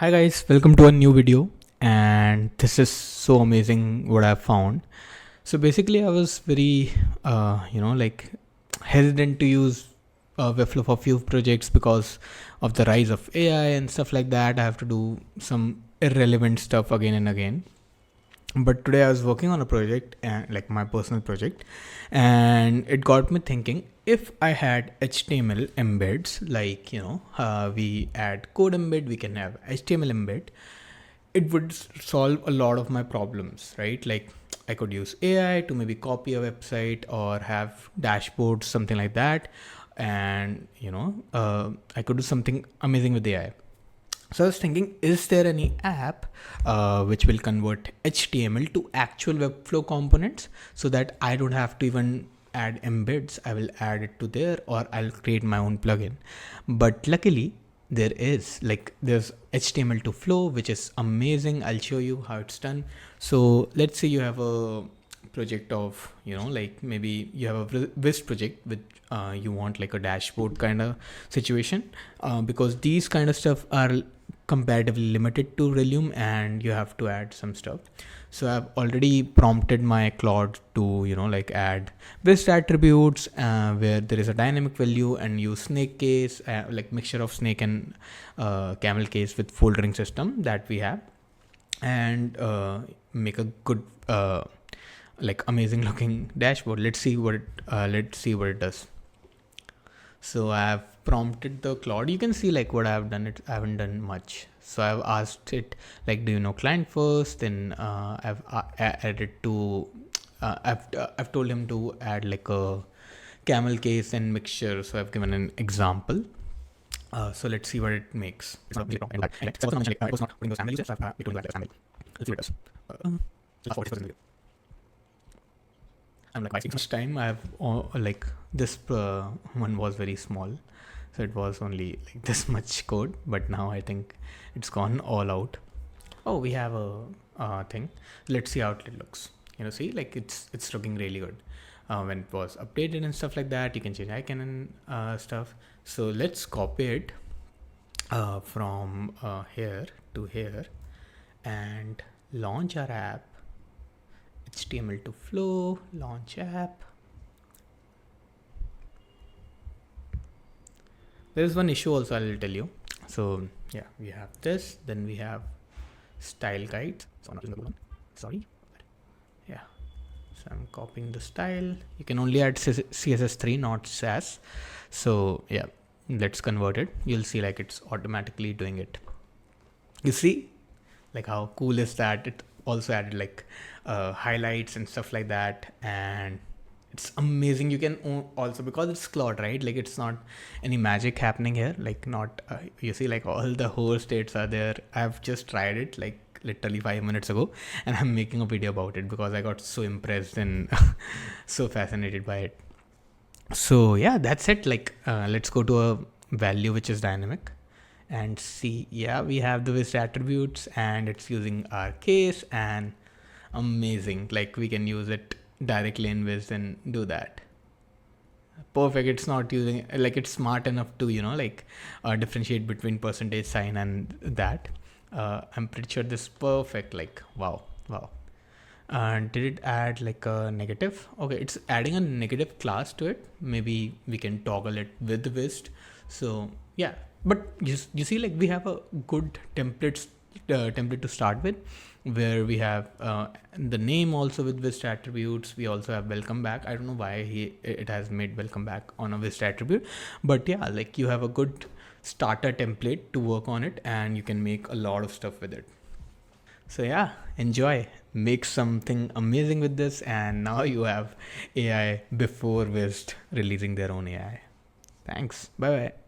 Hi guys, welcome to a new video, and this is so amazing what I found. So basically I was very hesitant to use Webflow for few projects because of the rise of AI and stuff like that. I have to do some irrelevant stuff again and again. But today I was working on a project, and like my personal project, and it got me thinking, if I had HTML embeds, like we add code embed, we can have HTML embed, it would solve a lot of my problems, right? Like I could use AI to maybe copy a website or have dashboards, something like that. And I could do something amazing with AI. So I was thinking, is there any app which will convert HTML to actual Webflow components so that I don't have to even add embeds? I will add it to there, or I'll create my own plugin. But luckily there's HTML to flow, which is amazing. I'll show you how it's done. So let's say you have a project of, like maybe you have a Wist project with you want like a dashboard kind of situation, because these kind of stuff are comparatively limited to Relium and you have to add some stuff. So I've already prompted my Claude to add Wist attributes where there is a dynamic value, and use snake case, like mixture of snake and camel case with foldering system that we have, and make a good like amazing looking dashboard. Let's see what it does. So I have prompted the Claude. You can see like what I have done. I haven't done much. So I've asked it like, do you know client first? Then I've added to I've told him to add like a camel case and mixture. So I've given an example. So let's see what it makes. It's not really wrong. It was not putting those camel uses. So I've told that as camel. Let's see what it does. Last 40%. I'm like wasting much time. I have like this one was very small, so it was only like this much code. But now I think it's gone all out. Oh, we have a thing. Let's see how it looks. See, like it's looking really good. When it was updated and stuff like that, you can change icon and stuff. So let's copy it from here to here and launch our app. HTML to flow, launch app. There is one issue also, I'll tell you. So yeah, we have this, then we have style guide. So not the one. Sorry. Yeah. So I'm copying the style. You can only add CSS3, not Sass. So yeah, let's convert it. You'll see like it's automatically doing it. You see, like how cool is that? It also added like highlights and stuff like that, and it's amazing. You can also, because it's Claude, right? Like it's not any magic happening here. Like not you see like all the whole states are there. I've just tried it like literally 5 minutes ago, and I'm making a video about it because I got so impressed and so fascinated by it. So yeah, that's it. Like let's go to a value which is dynamic and see. Yeah, we have the Wist attributes and it's using our case, and amazing. Like we can use it directly in Wist and do that. Perfect. It's not using, like it's smart enough to differentiate between percentage sign and that. I'm pretty sure this is perfect. Like wow. Did it add like a negative? Okay, it's adding a negative class to it. Maybe we can toggle it with Wist. So yeah, but you see, like we have a good template to start with, where we have the name also with Wist attributes. We also have welcome back. I don't know why it has made welcome back on a Wist attribute, but yeah, like you have a good starter template to work on it, and you can make a lot of stuff with it. So yeah, enjoy, make something amazing with this, and now you have AI before Wist releasing their own AI. Thanks. Bye bye.